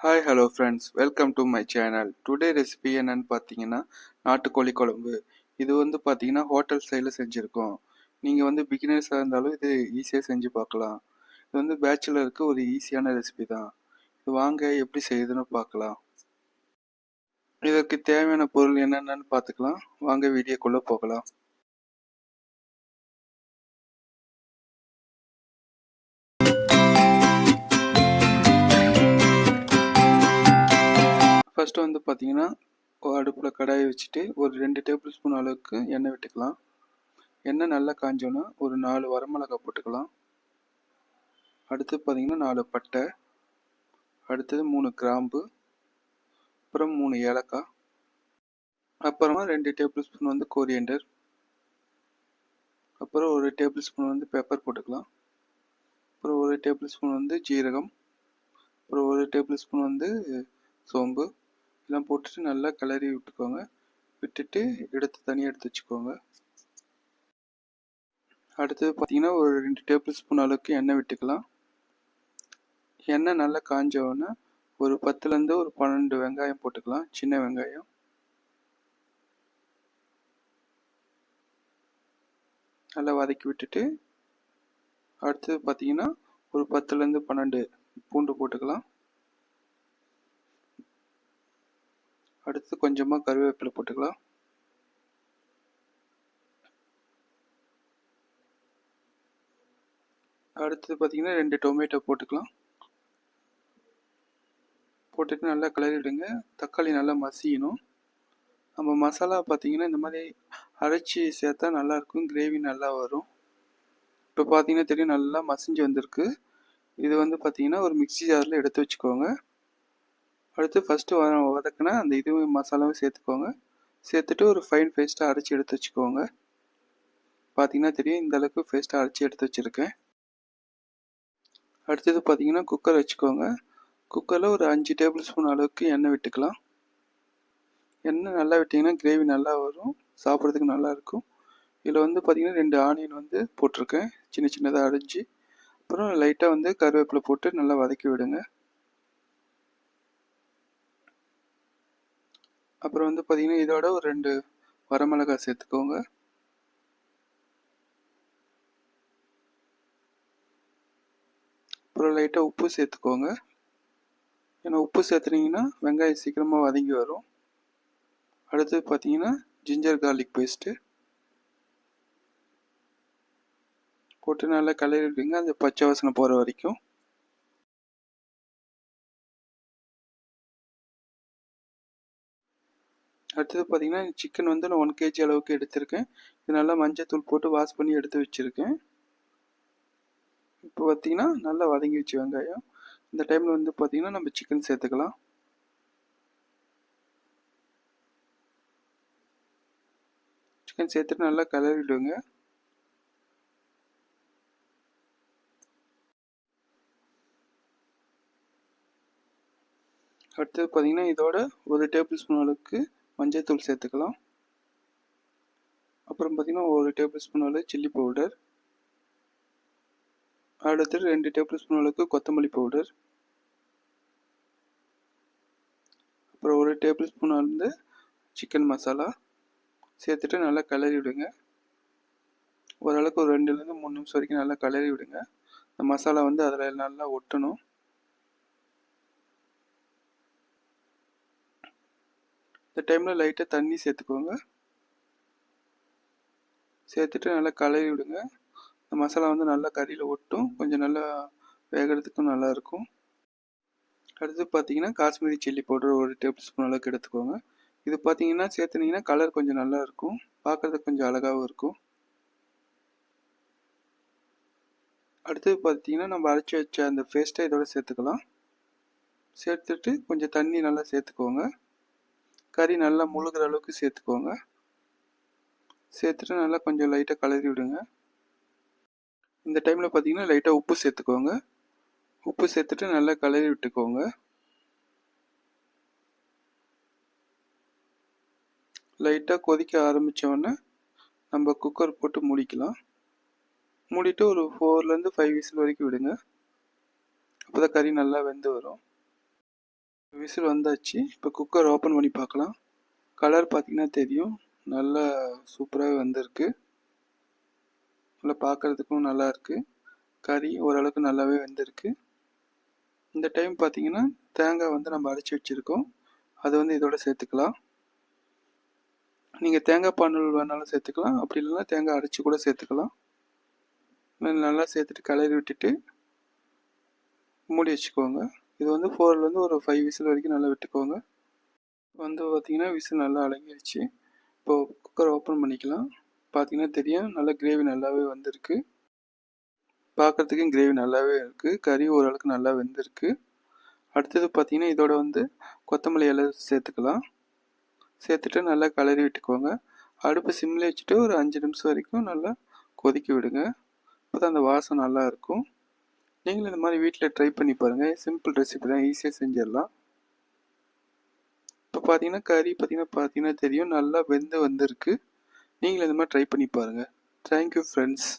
Hi hello friends, welcome to my channel. Today recipe என்னன்னு பார்த்தீங்கன்னா நாட்டுக்கோழி குழம்பு. இது பார்த்தீங்கன்னா ஹோட்டல் ஸ்டைலில் செஞ்சுருக்கோம். நீங்கள் பிகினர்ஸாக இருந்தாலும் இது ஈஸியாக செஞ்சு பார்க்கலாம். இது பேச்சுலருக்கு ஒரு ஈஸியான ரெசிபி தான். இது வாங்க எப்படி செய்யுதுன்னு பார்க்கலாம். இதற்கு தேவையான பொருள் என்னென்னு பார்த்துக்கலாம். வாங்க வீடியோக்குள்ளே போகலாம். ஃபஸ்ட்டு பார்த்தீங்கன்னா அடுப்பில் கடாயை வச்சுட்டு ஒரு 2 டேபிள் ஸ்பூன் அளவுக்கு எண்ணெய் விட்டுக்கலாம். எண்ணெய் நல்லா காஞ்சோன்னா ஒரு 4 வரமிளகாய் போட்டுக்கலாம். அடுத்து பார்த்தீங்கன்னா 4 பட்டை, அடுத்தது 3 கிராம்பு, அப்புறம் 3 ஏலக்காய், அப்புறமா 2 டேபிள் ஸ்பூன் கோரியண்டர், அப்புறம் 1 டேபிள் ஸ்பூன் பெப்பர் போட்டுக்கலாம். அப்புறம் 1 டேபிள் ஸ்பூன் ஜீரகம், அப்புறம் 1 டேபிள் ஸ்பூன் சோம்பு எல்லாம் போட்டுட்டு நல்லா கிளறி விட்டுக்கோங்க. விட்டுட்டு தனியாக எடுத்து வச்சுக்கோங்க. அடுத்தது பார்த்தீங்கன்னா ஒரு 2 டேபிள் ஸ்பூன் அளவுக்கு எண்ணெய் விட்டுக்கலாம். எண்ணெய் நல்லா காஞ்சோன்னா ஒரு 10லேருந்து ஒரு 12 வெங்காயம் போட்டுக்கலாம், சின்ன வெங்காயம். நல்லா வதக்கி விட்டுட்டு அடுத்தது பார்த்தீங்கன்னா ஒரு 10லேருந்து 12 பூண்டு போட்டுக்கலாம். அடுத்து கொஞ்சமாக கருவேப்பிலை போட்டுக்கலாம். அடுத்தது பார்த்தீங்கன்னா 2 டொமேட்டோ போட்டுக்கலாம். போட்டுட்டு நல்லா கிளறி விடுங்க. தக்காளி நல்லா மசியணும். நம்ம மசாலா பார்த்தீங்கன்னா இந்த மாதிரி அரைச்சி சேர்த்தா நல்லாயிருக்கும், கிரேவி நல்லா வரும். இப்போ பார்த்தீங்கன்னா தெரியும், நல்லா மசிஞ்சு வந்திருக்கு. இது பார்த்தீங்கன்னா ஒரு மிக்ஸி ஜாரில் எடுத்து வச்சுக்கோங்க. அடுத்து ஃபஸ்ட்டு வதக்கினா அந்த இதுவும் மசாலாவும் சேர்த்துக்கோங்க. சேர்த்துட்டு ஒரு ஃபைன் பேஸ்ட்டாக அரைச்சி எடுத்து வச்சுக்கோங்க. பார்த்தீங்கன்னா தெரியும், இந்த அளவுக்கு பேஸ்ட்டாக அரைச்சி எடுத்து வச்சுருக்கேன். அடுத்தது பார்த்தீங்கன்னா குக்கர் வச்சுக்கோங்க. குக்கரில் ஒரு 5 டேபிள் ஸ்பூன் அளவுக்கு எண்ணெய் விட்டுக்கலாம். எண்ணெய் நல்லா விட்டிங்கன்னா கிரேவி நல்லா வரும், சாப்பிட்றதுக்கு நல்லாயிருக்கும். இதில் பார்த்தீங்கன்னா 2 ஆனியன் போட்டிருக்கேன், சின்ன சின்னதாக அரைஞ்சி. அப்புறம் லைட்டாக கருவேப்பிலை போட்டு நல்லா வதக்கி விடுங்க. அப்புறம் பார்த்தீங்கன்னா இதோட ஒரு 2 வரமிளகாய் சேர்த்துக்கோங்க. அப்புறம் லைட்டாக உப்பு சேர்த்துக்கோங்க. ஏன்னா உப்பு சேர்த்துனீங்கன்னா வெங்காயம் சீக்கிரமாக வதங்கி வரும். அடுத்தது பார்த்தீங்கன்னா ஜிஞ்சர் கார்லிக் பேஸ்ட்டு போட்டு நல்லா கிளறி விடுங்க, அந்த பச்சை வாசனை போகிற வரைக்கும். அடுத்தது பார்த்தீங்கன்னா சிக்கன் நான் 1 kg அளவுக்கு எடுத்திருக்கேன். இது நல்லா மஞ்சள் போட்டு வாஷ் பண்ணி எடுத்து வச்சுருக்கேன். இப்போ பார்த்தீங்கன்னா நல்லா வதங்கி வச்சு வெங்காயம். இந்த டைமில் பார்த்தீங்கன்னா நம்ம சிக்கன் சேர்த்துக்கலாம். சிக்கன் சேர்த்துட்டு நல்லா கிளறிடுங்க. அடுத்தது பார்த்தீங்கன்னா இதோட 1 டேபிள் ஸ்பூன் அளவுக்கு மஞ்சள் தூள் சேர்த்துக்கலாம். அப்புறம் பார்த்தீங்கன்னா 1 டேபிள் ஸ்பூன் அளவு சில்லி பவுடர். அடுத்து 2 டேபிள் ஸ்பூன் அளவுக்கு கொத்தமல்லி பவுடர். அப்புறம் 1 டேபிள் ஸ்பூன் சிக்கன் மசாலா சேர்த்துட்டு நல்லா கிளறி விடுங்க. ஓரளவுக்கு ஒரு 2லேருந்து 3 நிமிஷம் வரைக்கும் நல்லா கிளறி விடுங்க. இந்த மசாலா அதில் நல்லா ஒட்டணும். இந்த டைமில் லைட்டாக தண்ணி சேர்த்துக்கோங்க. சேர்த்துட்டு நல்லா கிளறி விடுங்க. இந்த மசாலா நல்லா கறியில் ஒட்டும், கொஞ்சம் நல்லா வேகிறதுக்கும் நல்லாயிருக்கும். அடுத்து பார்த்தீங்கன்னா Kashmiri chilli powder 1 table spoon அளவுக்கு எடுத்துக்கோங்க. இது பார்த்தீங்கன்னா சேர்த்துனீங்கன்னா கலர் கொஞ்சம் நல்லா இருக்கும், பார்க்குறதுக்கு கொஞ்சம் அழகாகவும் இருக்கும். அடுத்தது பார்த்தீங்கன்னா நம்ம அரைச்சி வச்ச அந்த பேஸ்ட்டை இதோட சேர்த்துக்கலாம். சேர்த்துட்டு கொஞ்சம் தண்ணி நல்லா சேர்த்துக்கோங்க. கறி நல்லா முழுகிற அளவுக்கு சேர்த்துக்கோங்க. சேர்த்துட்டு நல்லா கொஞ்சம் லைட்டாக கிளறி விடுங்க. இந்த டைமில் பார்த்தீங்கன்னா லைட்டாக உப்பு சேர்த்துக்கோங்க. உப்பு சேர்த்துட்டு நல்லா கிளறி விட்டுக்கோங்க. லைட்டாக கொதிக்க ஆரம்பித்தோடனே நம்ம குக்கர் போட்டு மூடிக்கலாம். மூடிட்டு ஒரு 4லேருந்து 5 விசில் வரைக்கும் விடுங்க. அப்போ தான் கறி நல்லா வெந்து வரும். விசில் வந்தாச்சு. இப்போ குக்கர் ஓப்பன் பண்ணி பார்க்கலாம். கலர் பார்த்தீங்கன்னா தெரியும், நல்லா சூப்பராகவே வந்திருக்கு. நல்லா பார்க்குறதுக்கும் நல்லா இருக்குது. கறி ஓரளவுக்கு நல்லாவே வெந்திருக்கு. இந்த டைம் பார்த்தீங்கன்னா தேங்காய் வந்து நம்ம அரைச்சி வச்சுருக்கோம், அது வந்து இதோட சேர்த்துக்கலாம். நீங்கள் தேங்காய் பால் வேணாலும் சேர்த்துக்கலாம், அப்படி இல்லைன்னா தேங்காய் அரைச்சி கூட சேர்த்துக்கலாம். நல்லா சேர்த்துட்டு கிளறி விட்டுட்டு மூடி வச்சுக்கோங்க. இது வந்து 4லேருந்து ஒரு 5 விசில் வரைக்கும் நல்லா விட்டுக்கோங்க. வந்து பார்த்தீங்கன்னா விசில் நல்லா அடங்கிடுச்சு. இப்போது குக்கர் ஓப்பன் பண்ணிக்கலாம். பார்த்தீங்கன்னா தெரியும், நல்லா கிரேவி நல்லாவே வந்திருக்கு. பார்க்குறதுக்கும் கிரேவி நல்லாவே இருக்குது. கறி ஓரளவுக்கு நல்லா வெந்திருக்கு. அடுத்தது பார்த்தீங்கன்னா இதோட வந்து கொத்தமல்லி இலை சேர்த்துக்கலாம். சேர்த்துட்டு நல்லா கிளறி விட்டுக்கோங்க. அடுப்பு சிம்மில் வச்சுட்டு ஒரு 5 நிமிஷம் வரைக்கும் நல்லா கொதிக்க விடுங்க. அப்போ தான் அந்த வாசம் நல்லா இருக்கும். நீங்களும் இந்த மாதிரி வீட்டில் ட்ரை பண்ணி பாருங்கள். சிம்பிள் ரெசிபி தான், ஈஸியாக செஞ்சிடலாம். இப்போ பார்த்தீங்கன்னா கறி பார்த்தீங்கன்னா தெரியும், நல்லா வெந்து வந்திருக்கு. நீங்களும் இந்த மாதிரி ட்ரை பண்ணி பாருங்கள். Thank you friends.